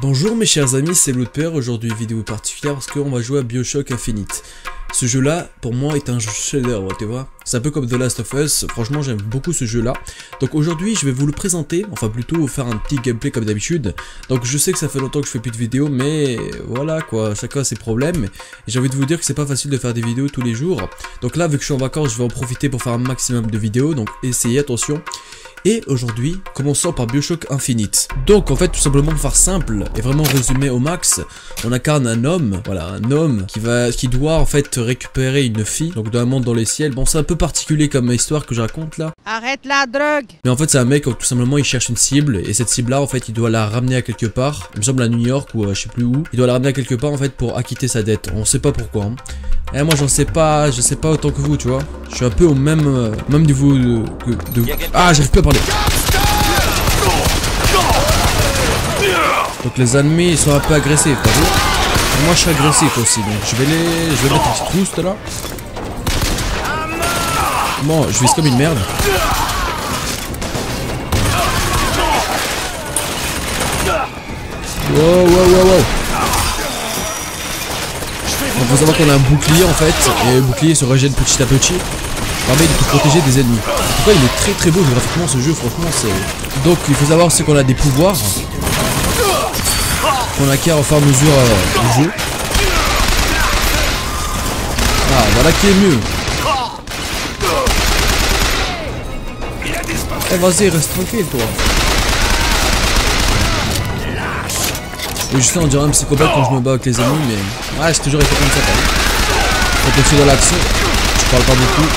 Bonjour mes chers amis, c'est Lootper. Aujourd'hui vidéo particulière parce qu'on va jouer à BioShock Infinite. Ce jeu là pour moi est un jeu chef-d'œuvre, tu vois. C'est un peu comme The Last of Us, franchement j'aime beaucoup ce jeu là. Donc aujourd'hui je vais vous le présenter, enfin plutôt faire un petit gameplay comme d'habitude. Donc je sais que ça fait longtemps que je fais plus de vidéos, mais voilà quoi, chacun a ses problèmes. Et j'ai envie de vous dire que c'est pas facile de faire des vidéos tous les jours. Donc là vu que je suis en vacances je vais en profiter pour faire un maximum de vidéos, donc essayez, attention. Et aujourd'hui, commençons par BioShock Infinite. Donc en fait, tout simplement pour faire simple et vraiment résumé au max, on incarne un homme, voilà, un homme qui doit en fait récupérer une fille, donc d'un monde dans les ciels. Bon, c'est un peu particulier comme histoire que je raconte là. Arrête la drogue! Mais en fait, c'est un mec, tout simplement, il cherche une cible, et cette cible là, en fait, il doit la ramener à quelque part, il me semble à New York ou je sais plus où. Il doit la ramener à quelque part en fait pour acquitter sa dette. On sait pas pourquoi. Hein. Et moi, je sais pas autant que vous, tu vois. Je suis un peu au même niveau de... Ah, j'arrive plus à parler. Donc les ennemis ils sont un peu agressifs, t'as vu? Moi je suis agressif aussi, donc je vais mettre une petite boost là. Bon, je vise comme une merde. Wow. Il faut savoir qu'on a un bouclier en fait, et le bouclier se régène petit à petit. Permet de te protéger des ennemis. En tout cas, il est très beau graphiquement ce jeu, franchement c'est... Donc il faut savoir c'est qu'on a des pouvoirs qu'on acquiert au fur et à mesure du jeu. Ah, voilà qui est mieux. Eh vas-y, reste tranquille toi. Et je sais, on dirait un psychopathe quand je me bats avec les ennemis, mais... Ouais, j'ai toujours été comme ça quand même. Quand tu es dans l'action, je parle pas beaucoup.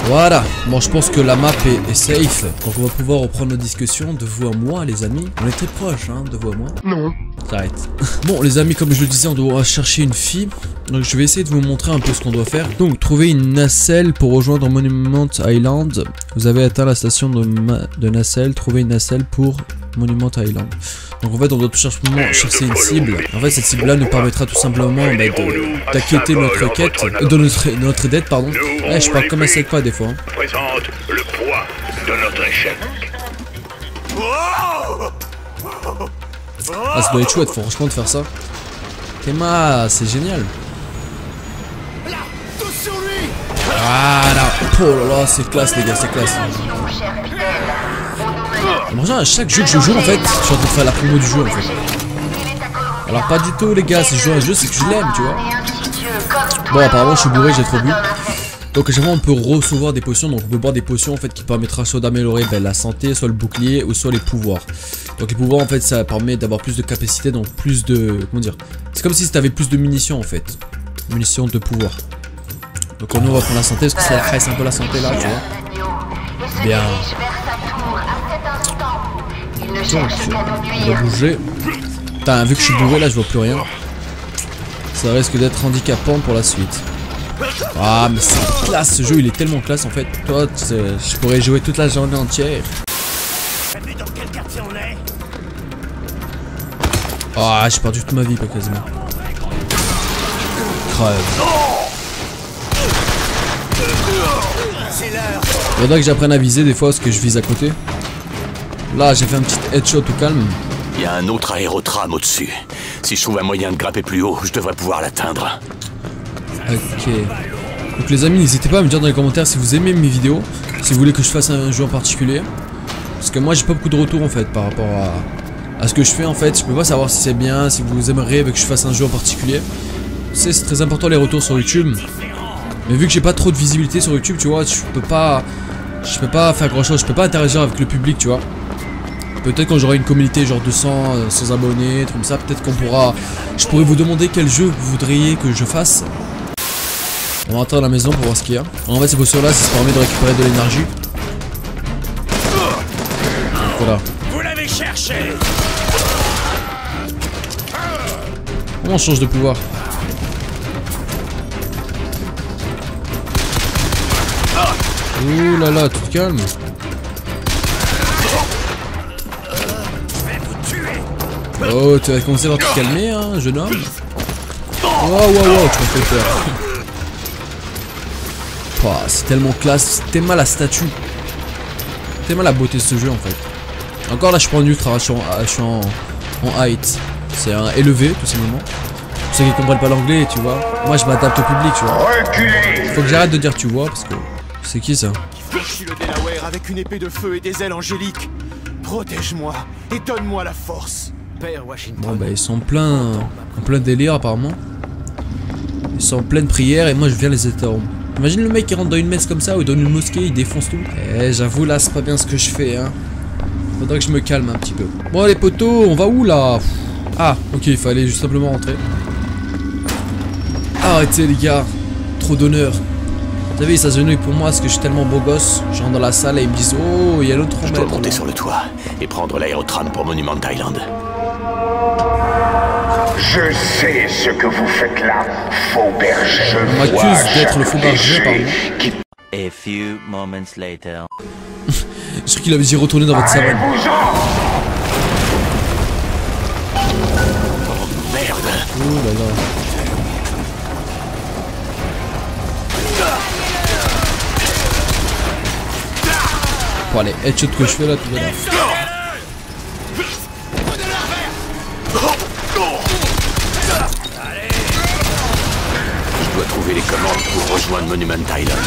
Voilà, bon je pense que la map est safe, donc on va pouvoir reprendre nos discussions de vous à moi les amis. On est très proches hein, de vous à moi. Non. J'arrête. Bon les amis, comme je le disais, on doit chercher une fille. Donc je vais essayer de vous montrer un peu ce qu'on doit faire. Donc trouver une nacelle pour rejoindre Monument Island. Vous avez atteint la station de nacelle, trouver une nacelle pour Monument Island. Donc en fait on doit tout simplement chercher une cible. En fait cette cible là nous permettra tout simplement d'acquitter notre quête, de notre dette pardon. Eh, je parle comme un sec pas des fois. Hein. Présente le poids de notre échec. Ah ça doit être chouette franchement de faire ça. Théma, c'est génial. Voilà. Oh là là c'est classe les gars, c'est classe. À chaque jeu que je joue en fait, je suis en train de faire la promo du jeu en fait. Alors pas du tout les gars, si je joue à un jeu c'est que je l'aime tu vois. Bon apparemment je suis bourré, j'ai trop bu. Donc à chaque fois on peut recevoir des potions, donc on peut boire des potions en fait qui permettra soit d'améliorer la santé, soit le bouclier ou soit les pouvoirs. Donc les pouvoirs en fait ça permet d'avoir plus de capacité, donc plus de... comment dire, c'est comme si tu avais plus de munitions en fait. Munitions de pouvoir. Donc nous on va prendre la santé parce que ça crée un peu la santé là tu vois. Bien. Donc on va bouger. Putain vu que je suis bourré là je vois plus rien. Ça risque d'être handicapant pour la suite. Ah mais c'est classe, ce jeu il est tellement classe en fait. Toi je pourrais jouer toute la journée entière. Ah j'ai perdu toute ma vie pas quasiment. Crève. Il faudrait que j'apprenne à viser des fois parce que je vise à côté. Là j'ai fait un petit headshot au calme. Il y a un autre aérotram au-dessus. Si je trouve un moyen de grimper plus haut, je devrais pouvoir l'atteindre. Ok. Donc les amis, n'hésitez pas à me dire dans les commentaires si vous aimez mes vidéos, si vous voulez que je fasse un jeu en particulier. Parce que moi j'ai pas beaucoup de retours en fait par rapport à ce que je fais en fait. Je peux pas savoir si c'est bien, si vous aimeriez que je fasse un jeu en particulier. C'est très important les retours sur YouTube. Mais vu que j'ai pas trop de visibilité sur YouTube, tu vois, je peux pas faire grand chose, je peux pas interagir avec le public, tu vois. Peut-être quand j'aurai une communauté genre 200 sans abonnés, comme ça, peut-être je pourrais vous demander quel jeu vous voudriez que je fasse. On va rentrer à la maison pour voir ce qu'il y a. En fait ces potions là ça permet de récupérer de l'énergie. Voilà. Vous l'avez cherché. Comment on change de pouvoir? Ouh là là, tout calme. Oh, tu vas commencer par te calmer, hein, jeune homme. Wow, tu m'as fait peur. Pouah, c'est tellement classe, c'est tellement la statue. Tellement la beauté de ce jeu en fait. Encore là je prends en ultra, je suis en height. C'est un élevé tout simplement. Pour ceux qui comprennent pas l'anglais, tu vois. Moi je m'adapte au public, tu vois. Faut que j'arrête de dire tu vois parce que... C'est qui ça? Je suis le Delaware avec une épée de feu et des ailes angéliques. Protège-moi et donne-moi la force. Père Washington. Bon bah ils sont en plein délire apparemment. Ils sont en pleine prière et moi je viens les interrompre. Imagine le mec qui rentre dans une messe comme ça ou dans une mosquée, il défonce tout. Eh j'avoue là c'est pas bien ce que je fais hein. Faudrait que je me calme un petit peu. Bon les potos, on va où là? Ah ok, il fallait juste simplement rentrer. Arrêtez les gars, trop d'honneur. Vous savez, ça se genouille pour moi parce que je suis tellement beau gosse. Je rentre dans la salle et ils me disent oh, il y a l'autre Je dois monter sur le toit et prendre l'aérotram pour Monument Island. Je sais ce que vous faites là, faux berger. On m'accuse d'être le faux berger, pardon. A few moments later. Je crois qu'il avait dit retourner dans votre savane. Oh merde! Oh là là. Bon allez, headshot que je fais là, tout va bien. Je dois trouver les commandes pour rejoindre Monument Island.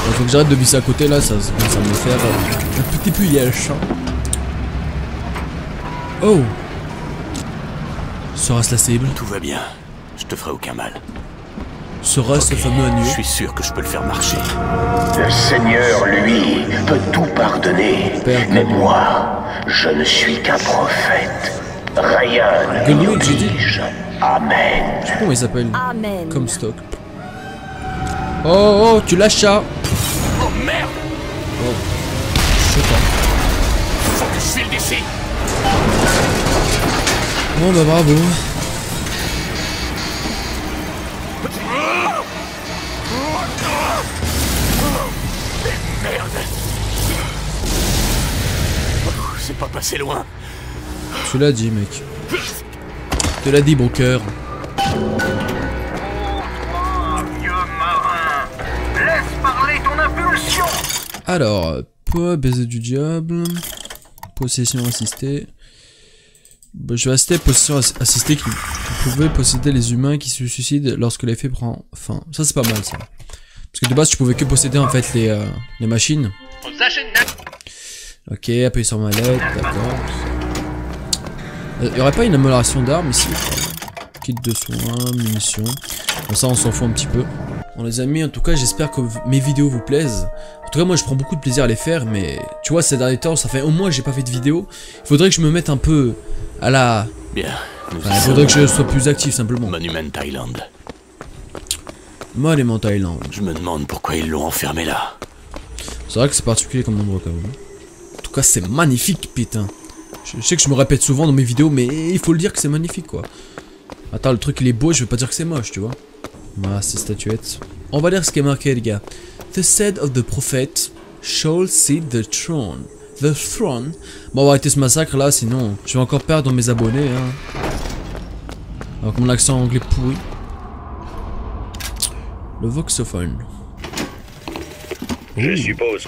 Il faut que j'arrête de visser à côté là, ça commence à me faire un petit peu yesh. Oh! Sera-ce la cible? Tout va bien. Je te ferai aucun mal. Sera-ce le fameux agneau? Je suis sûr que je peux le faire marcher. Le Seigneur, lui, peut tout pardonner. Mais moi, je ne suis qu'un prophète. Rien ne Grenouille, j'ai dit. m'oblige. Amen. Je sais pas comment il s'appelle. Amen. Comme stock. Oh, oh, tu lâches ça. Oh merde! Oh. Je sais pas. Faut que je file d'ici! Bon bah bravo. Merde! C'est pas passé loin. Tu l'as dit mec. Tu l'as dit bon cœur. Dieu marin, laisse parler ton impulsion. Alors, pas baiser du diable. Possession assistée. Bah, je vais assister possession assistée qui pouvait posséder les humains qui se suicident lorsque l'effet prend fin. Ça c'est pas mal ça. Parce que de base tu pouvais que posséder en fait les machines. Ok, appuyer sur mallette, d'accord. Il y aurait pas une amélioration d'armes ici? Kit de soins, munitions. Bon ça on s'en fout un petit peu. Bon les amis, en tout cas j'espère que mes vidéos vous plaisent. En tout cas moi je prends beaucoup de plaisir à les faire, mais tu vois ces derniers temps ça fait au moins que j'ai pas fait de vidéo. Il faudrait que je me mette un peu à la... Bien. Il faudrait que je sois plus actif simplement. Monument Island. Monument Island. Je me demande pourquoi ils l'ont enfermé là. C'est vrai que c'est particulier comme endroit quand même. En tout cas c'est magnifique putain. Je sais que je me répète souvent dans mes vidéos, mais il faut le dire que c'est magnifique quoi. Attends, le truc il est beau, je veux pas dire que c'est moche, tu vois. Voilà, ces statuettes. On va lire ce qui est marqué les gars. The seed of the prophet shall see the throne. The throne. Bon, on va arrêter ce massacre là, sinon je vais encore perdre mes abonnés. Hein. Alors, mon accent anglais pourri. Le voxophone. Je suppose.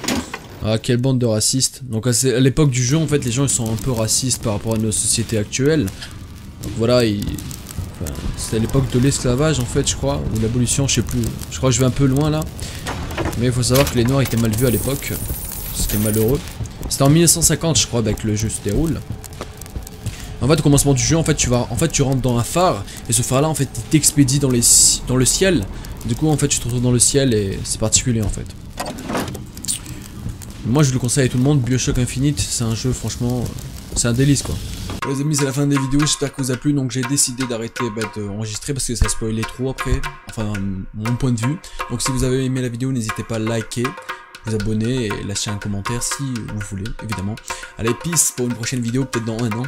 Ah, quelle bande de racistes. Donc, à l'époque du jeu, en fait, les gens ils sont un peu racistes par rapport à nos sociétés actuelles. Donc, voilà, enfin, c'était à l'époque de l'esclavage, en fait, je crois. Ou l'abolition, je sais plus. Je crois que je vais un peu loin là. Mais il faut savoir que les noirs étaient mal vus à l'époque. C'était malheureux. C'était en 1950, je crois, avec le jeu se déroule. En fait, au commencement du jeu, en fait, tu rentres dans un phare. Et ce phare-là, en fait, il t'expédie dans le ciel. Du coup, en fait, tu te retrouves dans le ciel et c'est particulier, en fait. Moi, je le conseille à tout le monde. BioShock Infinite, c'est un jeu, franchement, c'est un délice, quoi. Les amis, c'est la fin des vidéos. J'espère que vous a plu. Donc, j'ai décidé d'arrêter d'enregistrer parce que ça spoilait trop après. Enfin, mon point de vue. Donc, si vous avez aimé la vidéo, n'hésitez pas à liker, vous abonner et lâcher un commentaire si vous voulez, évidemment. Allez, peace pour une prochaine vidéo, peut-être dans un an.